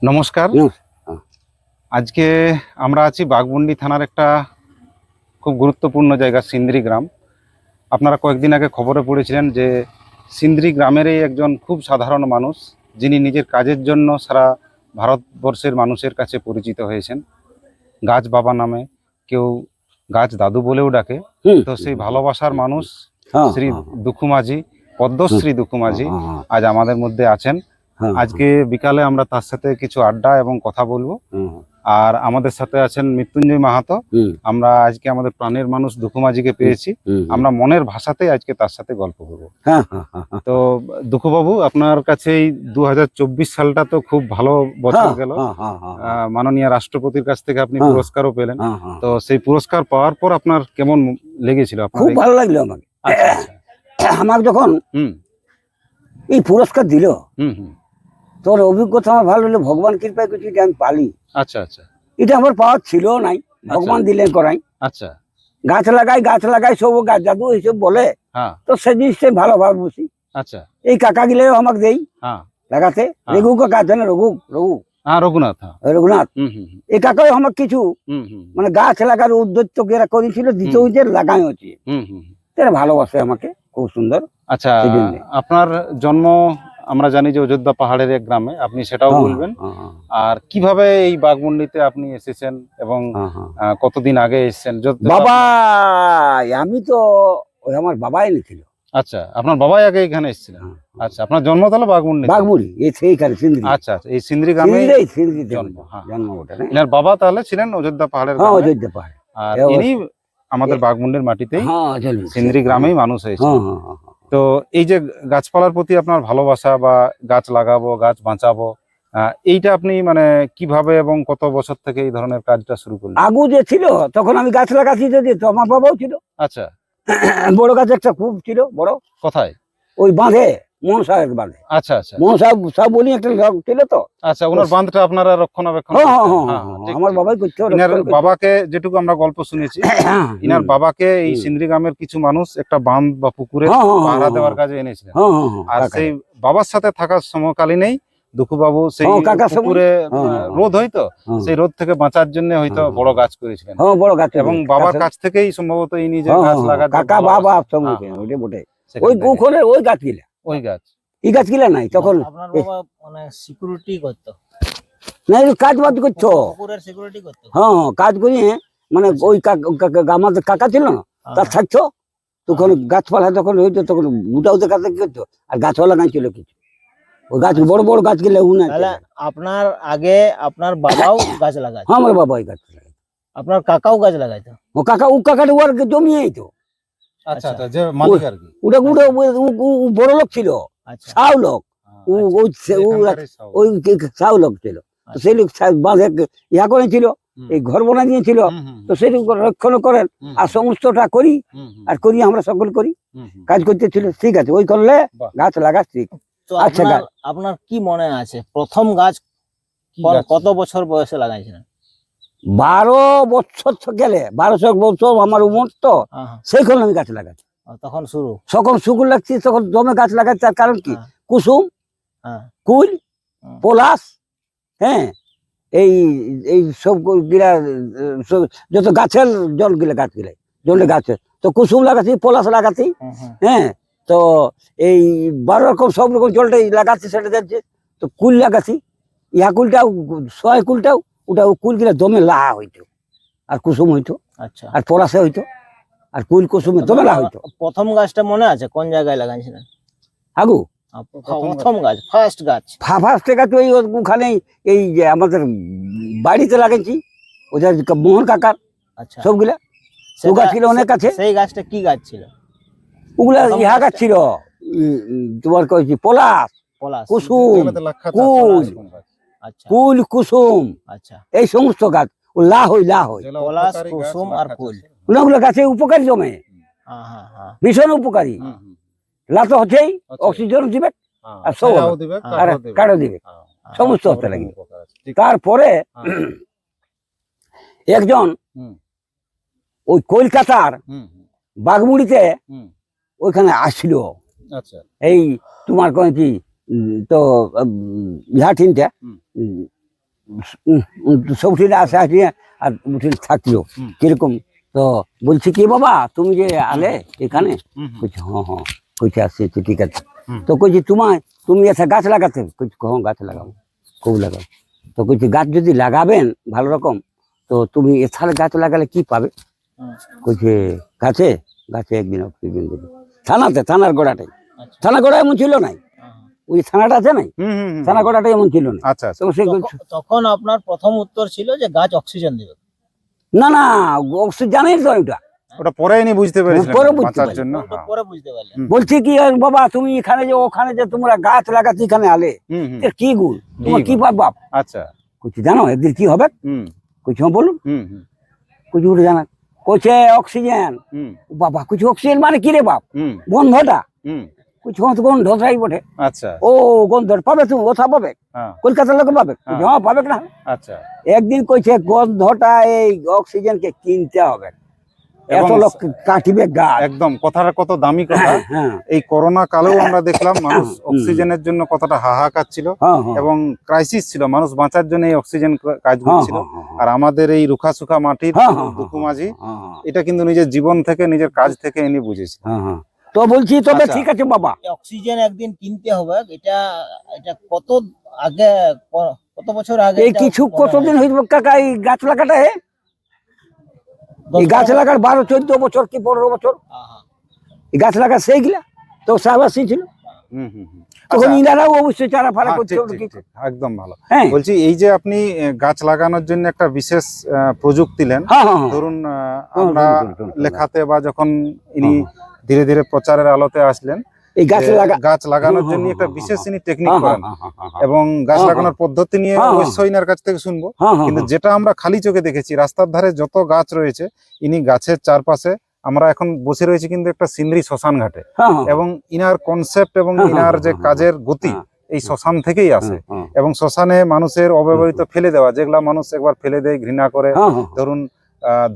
নমস্কার। হ্যাঁ, আজকে আমরা আছি বাঘমুন্ডি থানার একটা খুব গুরুত্বপূর্ণ জায়গা সিন্দ্রি গ্রাম। আপনারা কয়েকদিন আগে খবরে পড়েছিলেন যে সিন্দ্রি গ্রামেরই একজন খুব সাধারণ মানুষ, যিনি নিজের কাজের জন্য সারা ভারতবর্ষের মানুষের কাছে পরিচিত হয়েছেন গাছ বাবা নামে, কেউ গাছ দাদু বলেও ডাকে। তো সেই ভালোবাসার মানুষ হ্যাঁ, শ্রী হ্যাঁ, দুঃখু মাঝি, পদ্মশ্রী দুঃখু মাঝি হ্যাঁ, হ্যাঁ, আজ আমাদের মধ্যে আছেন। হ্যাঁ, আজকে বিকালে আমরা তার সাথে কিছু আড্ডা এবং কথা বলবো। হ্যাঁ, আর আমাদের সাথে আছেন মৃত্যুঞ্জয় মাহাতো। হুম, আমরা আজকে আমাদের প্রাণের মানুষ দুঃখু মাঝিকে পেয়েছি, হুম, আমরা মনের ভাষাতেই আজকে তার সাথে গল্প করবো। হ্যাঁ, হ্যাঁ, হ্যাঁ, হ্যাঁ, তো দুঃখুবাবু, আপনার কাছে এই 2024 সালটা তো খুব ভালো বছর গেল। হ্যাঁ, হ্যাঁ, হ্যাঁ, মাননীয় রাষ্ট্রপতির কাছ থেকে আপনি হ্যাঁ, পুরস্কারও পেলেন। হ্যাঁ, হ্যাঁ। তো সেই পুরস্কার পাওয়ার পর আপনার কেমন লেগেছিল? আপনার খুব ভালো লাগলো আমাকে। আচ্ছা আচ্ছা। আমার যখন হুম এই পুরস্কার দিল, হুম হুম। তোর অভিজ্ঞতা আমার ভালো হলো। ভগবান কৃপায় কিছু এটা আমি পালি। আচ্ছা আচ্ছা এটা আমার পাওয়ার ছিল নাই, ভগবান দিলেন করাই। আচ্ছা। গাছ লাগাই সব গাছ জাদু এইসব বলে, হ্যাঁ। তো সে জিনিসটা ভালোভাবে বুঝি। আচ্ছা। এই কাকা গিলেও আমাকে দেই হ্যাঁ লাগাতে। হ্যাঁ। রঘু কাকা আছে না, রঘু রঘু হ্যাঁ, রঘুনাথ। হ্যাঁ। রঘুনাথ, হুম হুম হুম এই কাকাও আমাকে কিছু হুম হুম মানে গাছ লাগার উদ্যোগ করেছিল, দিতে হয়েছে, লাগাই হচ্ছে। হুম হুম। তারা ভালোবাসে আমাকে, খুব সুন্দর। আচ্ছা, সেই জন্যে। আপনার জন্ম আমরা জানি যে অযোধ্যা পাহাড়ের এক গ্রামে, আপনি সেটাও হ্যাঁ, বলবেন। হ্যাঁ, হ্যাঁ, আর কিভাবে এই বাঘমুন্ডিতে আপনি এসেছেন এবং হ্যাঁ, হ্যাঁ। কতদিন আগে এসেছেন? বাবা, আমি তো ওই আমার বাবাই এনেছিল। আচ্ছা, আপনার বাবাই আগে এখানে এসেছিলেন। হ্যাঁ। আচ্ছা, আপনার জন্ম তাহলে বাঘমুন্ডি? বাঘমুড়ি, এই সেইখানে সিন্দ্রি। আচ্ছা আচ্ছা, এই সিন্দ্রি গ্রামে সিন্দ্রিতে জন্ম। হ্যাঁ, জন্ম ওটা না? এনার বাবা তাহলে ছিলেন অযোধ্যা পাহাড়ের হ্যাঁ, গ্রামে, অযোধ্যা পাহাড়ে। আর এ ইনি আমাদের বাঘমুন্ডির মাটিতেই হ্যাঁ, চলুন। সিন্দ্রি গ্রামেই মানুষ হয়েছে। হ্যাঁ, হ্যাঁ, হ্যাঁ, হ্যাঁ। তো এই যে গাছপালার প্রতি আপনার ভালোবাসা বা গাছ লাগাবো, গাছ বাঁচাবো, এইটা আপনি মানে কিভাবে এবং কত বছর থেকে এই ধরনের কাজটা শুরু করলেন? আগু যে ছিল তখন আমি গাছ লাগাচ্ছি, যদি তো আমার বাবাও ছিল। আচ্ছা। বড় গাছ একটা খুব ছিল, বড়। কোথায়? ওই বাঁধে, মোহন সাহেব বাঁধে। আচ্ছা আচ্ছা মোহন সাহেব সাহেব বলি একটা লোক ছিল তো। আচ্ছা, ওনার বাঁধটা আপনারা রক্ষণাবেক্ষণ হ্যাঁ, হ্যাঁ, করতেন? হ্যাঁ, হ্যাঁ, হ্যাঁ, ঠিক, আমার ঠিক। বাবাই করতে। ইনার বাবাকে যেটুকু আমরা গল্প শুনেছি, ইনার বাবাকে এই সিন্দ্রি গ্রামের কিছু মানুষ একটা বাঁধ বা পুকুরে পাহারা দেওয়ার কাজে এনেছিলেন। আর সেই বাবার সাথে থাকার সময়কালীনেই দুঃখুবাবু সেই পুকুরে রোদ হইতো, সেই রোদ থেকে বাঁচার জন্য হয়তো বড় গাছ করেছিলেন। বড় গাছ, এবং বাবার কাছ থেকেই সম্ভবত ইনি যে গাছ লাগাতে কাকা বাবা সঙ্গে ওইটা বটে। ওই ওখানে ওই গাছ গিলা, ওই গাছ, এই গাছ গিলা নাই তখন। আপনার বাবা মানে সিকিউরিটি করতো না, এই কাজ বাজ করছো। পুকুরের সিকিউরিটি করতো। হ্যাঁ, হ্যাঁ, কাজ করি। মানে ওই আমাদের কাকা ছিল না, তার থাকতো তখন গাছপালা যখন হইতো তখন গোটা ওদের কাছে কি করতো, আর গাছপালা নাই ছিল কিছু। ওই গাছ বড় বড় গাছ গেলে তাহলে আপনার আগে আপনার বাবাও গাছ লাগাতো? হ্যাঁ, আমার বাবা ওই গাছ লাগাইতো। আপনার কাকাও গাছ লাগাইতো? ও কাকাটা ওর জমিয়েই তো। আচ্ছা আচ্ছা, যে মালিক আর কি। ওটা বড় লোক ছিল, আচ্ছা সাউ লোক। ওই সাউ লোক ছিল। তো সেই লোক বাঁধে ইয়া করেছিল, এই ঘর বানা দিয়েছিল। তো সেই রক্ষণ করেন, আর সমস্তটা করি, আর করি আমরা সকল করি, কাজ করতেছিল। ঠিক আছে, ওই করলে গাছ লাগাস ঠিক। তো আচ্ছা, আপনার কি মনে আছে প্রথম গাছ কত বছর বয়সে লাগাইছিলেন? 12 বছর গেলে, 12 বছর আমার উমর তো, সেইখানে আমি গাছ লাগাচ্ছি। তখন শুরু, যখন শুকুর লাগছি তখন জমে গাছ লাগাচ্ছি। তার কারণ কি, কুসুম, কুল, পলাশ, হ্যাঁ, এই এই সব গিলা যত গাছের জল গিলা, গাছ গিলা জলে গাছে তো কুসুম লাগাচ্ছি, পলাশ লাগাচ্ছি। হ্যাঁ, তো এই 12 রকম সব রকম জলটাই লাগাচ্ছি, সেটা যাচ্ছে। তো কুল লাগাচ্ছি, ইহা কুলটাও, 100 কুলটাও, ওটা কুল গিলা জমে লাহা হইতো, আর কুসুম হইতো। আচ্ছা, আর পলাশে হইতো, আর কুল কুসুমে জমে লাহা হইতো। প্রথম গাছটা মনে আছে কোন জায়গায় লাগাইছিলেন? আগু প্রথম গাছ, ফার্স্ট গাছ? ফার্স্ট গাছ ওই ওখানে, এই যে আমাদের বাড়িতে লাগাইছি, ওদের মোহন কাকার। আচ্ছা, সবগুলা ও গাছ ছিল অনেক আছে। সেই গাছটা কি গাছ ছিল? ওগুলা ইহা গাছ ছিল, তোমার কয়েছি পলাশ, পলাশ, কুসুম, কুল, আচ্ছা কুল, কুসুম, আচ্ছা, এই সমস্ত গাছ। ও লা হই পলাশ, কুসুম আর কুল, ওগুলো গাছে উপকারী জমে, ভীষণ উপকারী। লা তো হচ্ছেই, অক্সিজেন দিবে, আর সব আর কাঠও দিবে, সমস্ত হতে লাগবে। তারপরে একজন ওই কলকাতার বাঘমুড়িতে ওইখানে আসছিল। এই তোমার কয়েছি তো ইহা ঠিনটা সবটি আসে আসি আর উঠে থাকলো হুম। কিরকম। তো বলছি কি বাবা তুমি যে আলে এখানে, কইছে হ্যাঁ হ্যাঁ, কইছে আসছি ঠিক আছে। হুম। তো কইছি তুমি এসে গাছ লাগাতে, কইছি হ্যাঁ গাছ লাগাবো, খুব লাগাবো। তো কইছি গাছ যদি লাগাবেন ভালো রকম, তো তুমি এছাড়া গাছ লাগালে কি পাবে? কইছে গাছে গাছে একদিন অক্সিজেন দেবে। থানার গোড়াটাই, আচ্ছা। থানা গোড়া এমন ছিল নাই, ওই থানাটা আছে নাই, থানা গোড়াটা এমন ছিল না। আচ্ছা আচ্ছা। তো সে তখন আপনার প্রথম উত্তর ছিল যে গাছ অক্সিজেন দেবে। না না, অক্সিজেন জানেন তো ওইটা। ওটা পরে ইনি বুঝতে পেরেছিলেন পরে বুঝতে বাঁচার পারি। জন্য। ওটা হ্যাঁ। পরে বুঝতে পারলেন। বলছি কি বাবা তুমি এখানে যে ওখানে যে তোমরা গাছ লাগাতে এখানে আলে, হুম হুম। এর কি গুণ, তোমার কি গুণ? বাপ বাপ? আচ্ছা। কইছি জানো একদিন কি হবে? হুম কইছি হ্যাঁ বলুন। হুম হুম কইছি ওটা জানা, কইছে অক্সিজেন। হুম বাবা কইছি অক্সিজেন মানে কি রে বাপ? হুম গন্ধটা। হুম। কইছি হ্যাঁ তো গন্ধটাই বটে। আচ্ছা। ও গন্ধ পাবে তুমি, ওথা পাবে, হ্যাঁ। কলকাতার লোক পাবে। কইছি হ্যাঁ পাবে না। আচ্ছা। একদিন কইছে গন্ধটা এই অক্সিজেনকে কিনতে হবে, এত এবং লোক কাটিবে গাছ। একদম কথাটা কত দামি কথা। হ্যাঁ এই করোনা কালেও আমরা দেখলাম মানুষ হুম। অক্সিজেনের জন্য কতটা হাহাকার ছিল হ্যাঁ হ্যাঁ এবং ক্রাইসিস ছিল, মানুষ বাঁচার জন্য এই অক্সিজেন কাজ হ্যাঁ করছিল। হ্যাঁ হ্যাঁ আর আমাদের এই রুখা সুখা মাটির হ্যাঁ হ্যাঁ দুঃখু মাঝি হ্যাঁ হ্যাঁ এটা কিন্তু নিজের জীবন থেকে নিজের কাজ থেকে ইনি বুঝেছে। হ্যাঁ হ্যাঁ। তো বলছি তবে আচ্ছা। ঠিক আছে বাবা, এই অক্সিজেন একদিন কিনতে হবে, এটা এটা কত আগে, কত বছর আগে এই এটা কিছু মনে কতদিন হয়েছে? হইব কাকা এই গাছ লাগাটা, এই গাছ লাগার 12-14 বছর কি 15 বছর আহা। এই গাছ লাগা সেইগুলা তো সাহবাসী ছিল। হুম হুম হুম। তখন আচ্ছা। ইনারাও অবশ্যই চারা ফারা হ্যাঁ, করতে ঠিক, হবে ঠিক, কি। ঠিক, একদম ভালো। হ্যাঁ বলছি এই যে আপনি গাছ লাগানোর জন্য একটা বিশেষ প্রযুক্তি নেন, হ্যাঁ হ্যাঁ হ্যাঁ ধরুন আমরা ধরুন। লেখাতে বা যখন ইনি হ্যাঁ, ধীরে ধীরে প্রচারের আলোতে আসলেন, এই গাছ যে লাগা গাছ লাগানোর হ্যাঁ, জন্য হ্যাঁ, একটা হ্যাঁ, বিশেষ হ্যাঁ, ইনি টেকনিক হ্যাঁ, করেন হ্যাঁ, হ্যাঁ, হ্যাঁ, এবং গাছ হ্যাঁ, লাগানোর পদ্ধতি নিয়ে হ্যাঁ, অবশ্যই ইনার কাছ থেকে শুনবো। হ্যাঁ, হ্যাঁ, কিন্তু হ্যাঁ, যেটা আমরা খালি চোখে দেখেছি রাস্তার ধারে যত গাছ রয়েছে, ইনি গাছের চারপাশে, আমরা এখন বসে রয়েছি কিন্তু একটা সিন্দ্রি শ্মশান ঘাটে, হ্যাঁ, হ্যাঁ, এবং ইনার কনসেপ্ট এবং হ্যাঁ, ইনার হ্যাঁ, যে হ্যাঁ, কাজের গতি হ্যাঁ, এই শ্মশান থেকেই আসে। হ্যাঁ, এবং শ্মশানে মানুষের অব্যবহৃত ফেলে দেওয়া, যেগুলা মানুষ একবার ফেলে দেয় ঘৃণা করে, হ্যাঁ, হ্যাঁ, ধরুন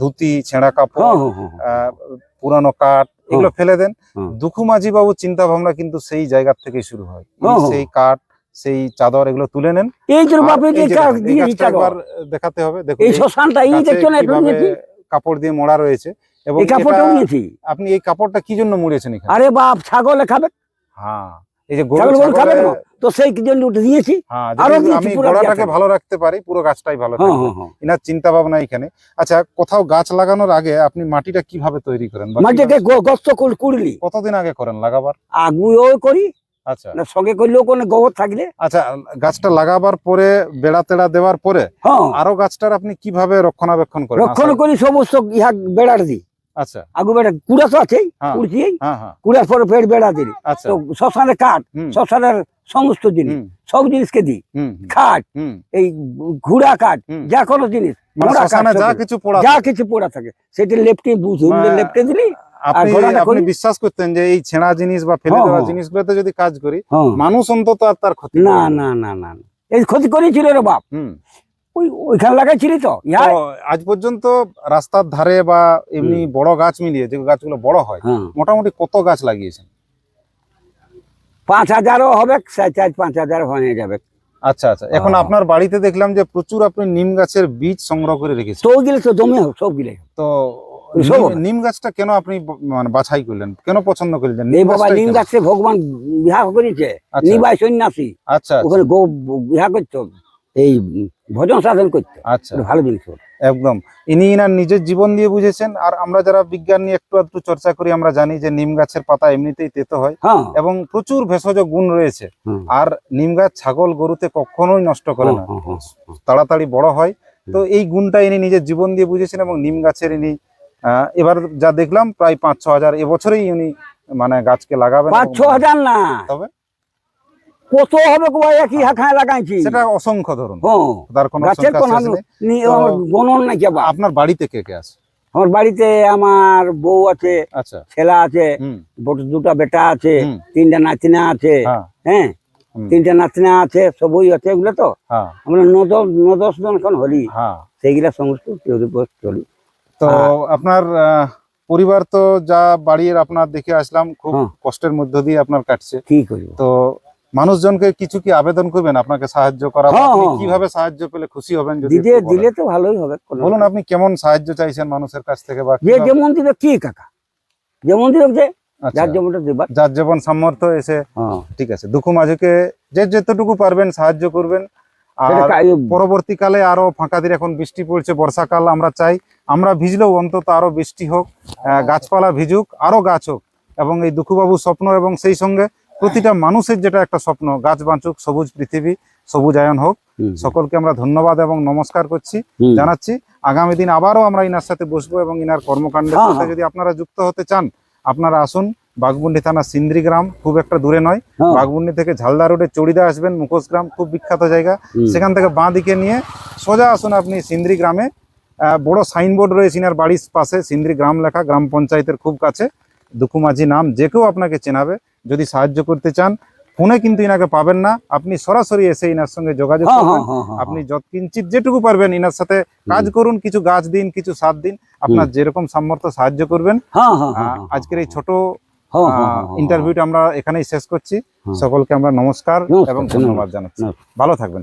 ধুতি, ছেঁড়া কাপড়, হ্যাঁ, হ্যাঁ, হ্যাঁ, পুরানো কাঠ, এগুলো ফেলে দেন। হ্যাঁ। দুঃখু মাঝি বাবুর চিন্তা ভাবনা কিন্তু সেই জায়গা থেকেই শুরু হয়। হ্যাঁ, হ্যাঁ। সেই কাঠ, সেই চাদর এগুলো তুলে নেন। এই যে আর বাপে এই যে যে কাজ দেখুন, এই দিয়েছি গাছটা একবার দেখাতে হবে। দেখুন এই এই শ্মশানটা এই গাছে দেখছো না একটু কিভাবে নিয়েছি, কাপড় দিয়ে মোড়া রয়েছে এবং এই কাপড়টাও এটা নিয়েছি। আপনি এই কাপড়টা কি জন্য মুড়েছেন এখানে? আরে বাপ ছাগলে খাবে, হ্যাঁ, এই যে গরু ছাগল খাবে ছাগলে, না, তো সেই জন্য উঠে দিয়েছি। হ্যাঁ, আরো যদি দিয়েছি, আমি পুরো গোড়াটাকে দিয়েছি। ভালো রাখতে পারি পুরো গাছটাই ভালো হ্যাঁ থাকবে। হ্যাঁ হ্যাঁ। ইনার চিন্তা ভাবনা এখানে। আচ্ছা, কোথাও গাছ লাগানোর আগে আপনি মাটিটা কিভাবে তৈরি করেন বা মাটিকে কিভাবে- গস্ত কুড়লি কতদিন আগে করেন লাগাবার? আগুও করি আচ্ছা না, সঙ্গে করলেও কোনো গোবর থাকলে। আচ্ছা, গাছটা লাগাবার পরে বেড়া তেড়া দেওয়ার পরে হ্যাঁ, আরো গাছটার আপনি কিভাবে রক্ষণাবেক্ষণ করেন? রক্ষণ করি সমস্ত ইহা বেড়ার দিই। আচ্ছা। আগু বেড়া কুড়া তো আছেই, হ্যাঁ। কুড়ছি, হ্যাঁ হ্যাঁ। কুড়ার পরে ফের বেড়া দিই। আচ্ছা। তো শ্মশানে কাঠ, হুম শ্মশানের সমস্ত জিনিস, হুম সব জিনিসকে দিই। হুম খাট, হুম। এই ঘুড়া কাঠ, হুম। যা কোনো জিনিস, মানে মোড়া কাঠ, শ্মশানে যা সব কিছু পড়া যা কিছু পোড়া থাকে সেটা লেপটে মা- লেপটে দিলি। আপনি ঘোড়াটা আপনি করি। বিশ্বাস করতেন যে এই ছেঁড়া জিনিস বা ফেলে হ্যাঁ, দেওয়া হ্যাঁ। জিনিসগুলোতে যদি কাজ করি হ্যাঁ। মানুষ অন্তত আর তার ক্ষতি না করবে না না না না। এই ক্ষতি করেছিল রে বাপ, হুম। ওইখানে লাগাইছিলি তো ইহা। তো আজ পর্যন্ত রাস্তার ধারে বা এমনি বড় গাছ মিলিয়ে যে গাছগুলো বড় হয় হ্যাঁ, মোটামুটি কত গাছ লাগিয়েছেন? 5,000ও হবে, 4-5,000 হয়ে যাবে। আচ্ছা আচ্ছা। এখন হ্যাঁ। আপনার বাড়িতে দেখলাম যে প্রচুর আপনি নিম গাছের বীজ সংগ্রহ করে রেখেছেন। তো ওইগুলো তো জমে হোক, সব গিলে। তো সব নিম- হবে। নিম গাছটা কেন আপনি মানে বাছাই করলেন, কেন পছন্দ করলেন এই নিম বাবা গাছটাই নিম কেন? গাছে ভগবান বিবাহ করেছে, আচ্ছা। নিবাই সন্ন্যাসী, আচ্ছা আচ্ছা, ওখানে বিবাহ করতো, এই ভজন সাধন করতো। আচ্ছা এটা ভালো জিনিস ওটা। একদম। ইনি ইনার নিজের জীবন দিয়ে বুঝেছেন। আর আমরা যারা বিজ্ঞান নিয়ে একটু একটু চর্চা করি আমরা জানি যে নিম গাছের পাতা এমনিতেই তেতো হয় হ্যাঁ এবং প্রচুর ভেষজ গুণ রয়েছে। হুম। আর নিম গাছ ছাগল গরুতে কখনোই নষ্ট করে না, হ্যাঁ, হ্যাঁ, তাড়াতাড়ি বড় হয়। তো এই গুণটা ইনি নিজের জীবন দিয়ে বুঝেছেন এবং নিম গাছের ইনি এবার যা দেখলাম প্রায় 5-6 হাজার এবছরেই উনি মানে গাছকে লাগাবেন। 5-6 হাজার না, তবে কত হবে গো ভাই, একই হাখায় লাগাইছি। সেটা অসংখ্য ধরুন, হ্যাঁ, তার কোনো গাছের সংখ্যা কোন শেষ নেই। গণন নাই কেবা। আপনার বাড়িতে কে কে আছে? আমার বাড়িতে আমার বউ আছে, আচ্ছা। ছেলে আছে, হুম। দুটা বেটা আছে, হুম। 3টা নাতিনা আছে। হ্যাঁ। হ্যাঁ, হুম। 3টা নাতিনা আছে, সবই আছে। এগুলো তো হ্যাঁ। আমরা 9-10 জন এখন হলি, হ্যাঁ। সেইগুলা সমস্ত চলি। তো হ্যাঁ। আপনার পরিবার তো যা বাড়ির আপনার দেখে আসলাম খুব হ্যাঁ। কষ্টের মধ্য দিয়ে আপনার কাটছে। কি করবো? তো মানুষজনকে কিছু কি আবেদন করবেন আপনাকে সাহায্য করা বা হ্যাঁ, আপনি হ্যাঁ, কিভাবে সাহায্য পেলে খুশি হবেন যদি দিলে একটু বলেন? দিলে তো ভালোই হবে কোনো- বলুন আপনি কেমন সাহায্য চাইছেন মানুষের কাছ থেকে বা যে কিভাবে- যেমন দিবে কি কাকা, যেমন দিবে যে আচ্ছা, যার যেমনটা দেবার। যার যেমন সামর্থ্য এসে হ্যাঁ ঠিক আছে দুঃখ মাঝুকে যে যতটুকু পারবেন সাহায্য করবেন। সেটা আর কা- পরবর্তীকালে আরো ফাঁকা দিন, এখন বৃষ্টি পড়ছে বর্ষাকাল, আমরা চাই আমরা ভিজলেও অন্তত আরো বৃষ্টি হোক, গাছপালা ভিজুক, আরো গাছ হোক, এবং এই দুঃখবাবুর স্বপ্ন এবং সেই সঙ্গে প্রতিটা মানুষের যেটা একটা স্বপ্ন, গাছ বাঁচুক, সবুজ পৃথিবী, সবুজায়ন হোক। হুম, সকলকে আমরা ধন্যবাদ এবং নমস্কার করছি, হুম। জানাচ্ছি। আগামী দিন আবারও আমরা ইনার সাথে বসবো এবং ইনার কর্মকাণ্ডের হ্যাঁ, সাথে হ্যাঁ। যদি আপনারা যুক্ত হতে চান আপনারা আসুন। বাঘমুন্ডি থানা সিন্দ্রি গ্রাম খুব একটা দূরে নয়। হ্যাঁ। বাঘমুন্ডি থেকে ঝালদা রোডে চড়িদা আসবেন, মুখোশ গ্রাম খুব বিখ্যাত জায়গা, হুম। সেখান থেকে বাঁ দিকে নিয়ে সোজা আসুন আপনি সিন্দ্রি গ্রামে। বড় সাইনবোর্ড রয়েছে ইনার বাড়ির পাশে, সিন্দ্রি গ্রাম লেখা, গ্রাম পঞ্চায়েতের খুব কাছে। দুঃখু মাঝি নাম, যে কেউ আপনাকে চেনাবে। যদি সাহায্য করতে চান ফোনে কিন্তু ইনাকে পাবেন না, আপনি সরাসরি এসে ইনার সঙ্গে যোগাযোগ হ্যাঁ, করবেন। হ্যাঁ, হ্যাঁ, আপনি যৎকিঞ্চিত যেটুকু পারবেন ইনার সাথে কাজ করুন, কিছু গাছ দিন, কিছু সার দিন, আপনার যেরকম সামর্থ্য সাহায্য করবেন। হ্যাঁ, হ্যাঁ, হ্যাঁ, হ্যাঁ, আজকের এই ছোট হ্যাঁ, হ্যাঁ, হ্যাঁ, হ্যাঁ। ইন্টারভিউটা আমরা এখানেই শেষ করছি। হ্যাঁ। সকলকে আমরা নমস্কার নমস্কার, এবং ধন্যবাদ। ধন্যবাদ জানাচ্ছি। নমস্কার। ভালো থাকবেন।